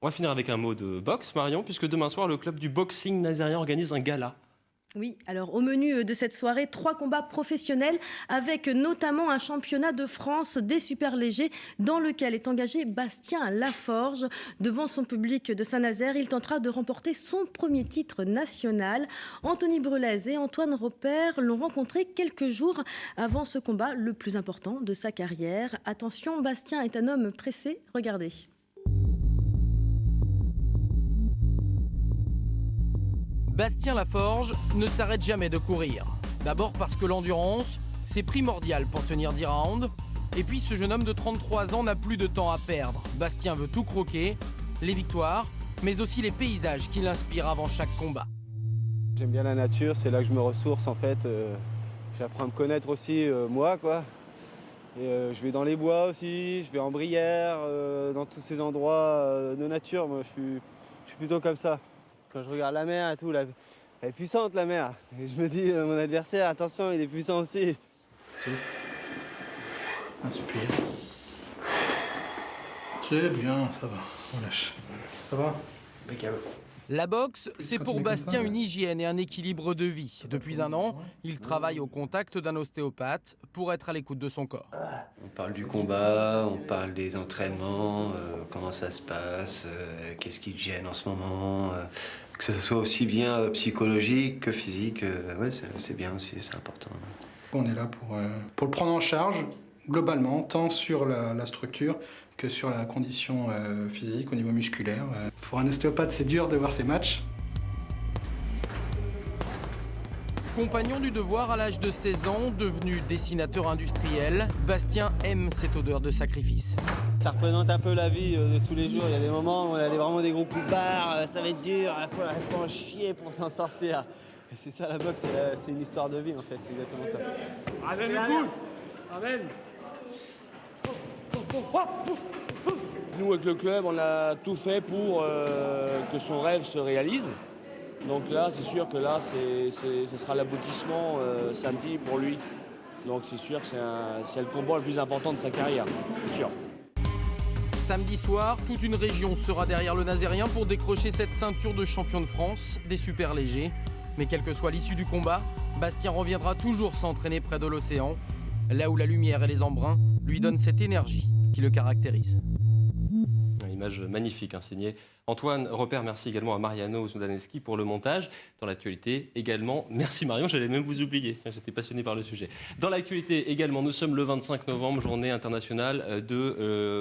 On va finir avec un mot de boxe, Marion, puisque demain soir, le club du boxing nazérien organise un gala. Oui, alors au menu de cette soirée, 3 combats professionnels avec notamment un championnat de France des superlégers dans lequel est engagé Bastien Laforge. Devant son public de Saint-Nazaire, il tentera de remporter son premier titre national. Anthony Brelez et Antoine Robert l'ont rencontré quelques jours avant ce combat, le plus important de sa carrière. Attention, Bastien est un homme pressé, regardez. Bastien Laforge ne s'arrête jamais de courir. D'abord parce que l'endurance, c'est primordial pour tenir 10 rounds. Et puis ce jeune homme de 33 ans n'a plus de temps à perdre. Bastien veut tout croquer, les victoires, mais aussi les paysages qui l'inspirent avant chaque combat. J'aime bien la nature, c'est là que je me ressource en fait. J'apprends à me connaître aussi, moi quoi. Et je vais dans les bois aussi, je vais en Brière, dans tous ces endroits de nature. Moi je suis plutôt comme ça. Quand je regarde la mer et tout, elle est puissante la mer. Et je me dis, mon adversaire, attention, il est puissant aussi. Inspire. C'est bien, ça va, on lâche. Ça va? Impeccable. La boxe, c'est pour Bastien une hygiène et un équilibre de vie. Depuis un an, il travaille au contact d'un ostéopathe pour être à l'écoute de son corps. On parle du combat, on parle des entraînements, comment ça se passe, qu'est-ce qui te gêne en ce moment, que ce soit aussi bien psychologique que physique, ouais, c'est bien aussi, c'est important. On est là pour le prendre en charge, globalement, tant sur la structure que sur la condition physique, au niveau musculaire. Pour un ostéopathe, c'est dur de voir ses matchs. Compagnon du devoir à l'âge de 16 ans, devenu dessinateur industriel, Bastien aime cette odeur de sacrifice. Ça représente un peu la vie de tous les jours. Il y a des moments où on a vraiment des gros coups de barre, ça va être dur, il faut en chier pour s'en sortir. Et c'est ça la boxe, c'est une histoire de vie en fait, c'est exactement ça. Amen le pouce. Amen. Nous avec le club, on a tout fait pour que son rêve se réalise. Donc là, c'est sûr que là, ce sera l'aboutissement samedi pour lui. Donc c'est sûr que c'est le combat le plus important de sa carrière, c'est sûr. Samedi soir, toute une région sera derrière le Nazérien pour décrocher cette ceinture de champion de France des super légers. Mais quelle que soit l'issue du combat, Bastien reviendra toujours s'entraîner près de l'océan, là où la lumière et les embruns lui donnent cette énergie qui le caractérise. Une image magnifique, hein, signée Antoine Robert. Merci également à Mariano Zoudaneski pour le montage. Dans l'actualité également, merci Marion, j'allais même vous oublier, j'étais passionné par le sujet. Dans l'actualité également, nous sommes le 25 novembre, journée internationale de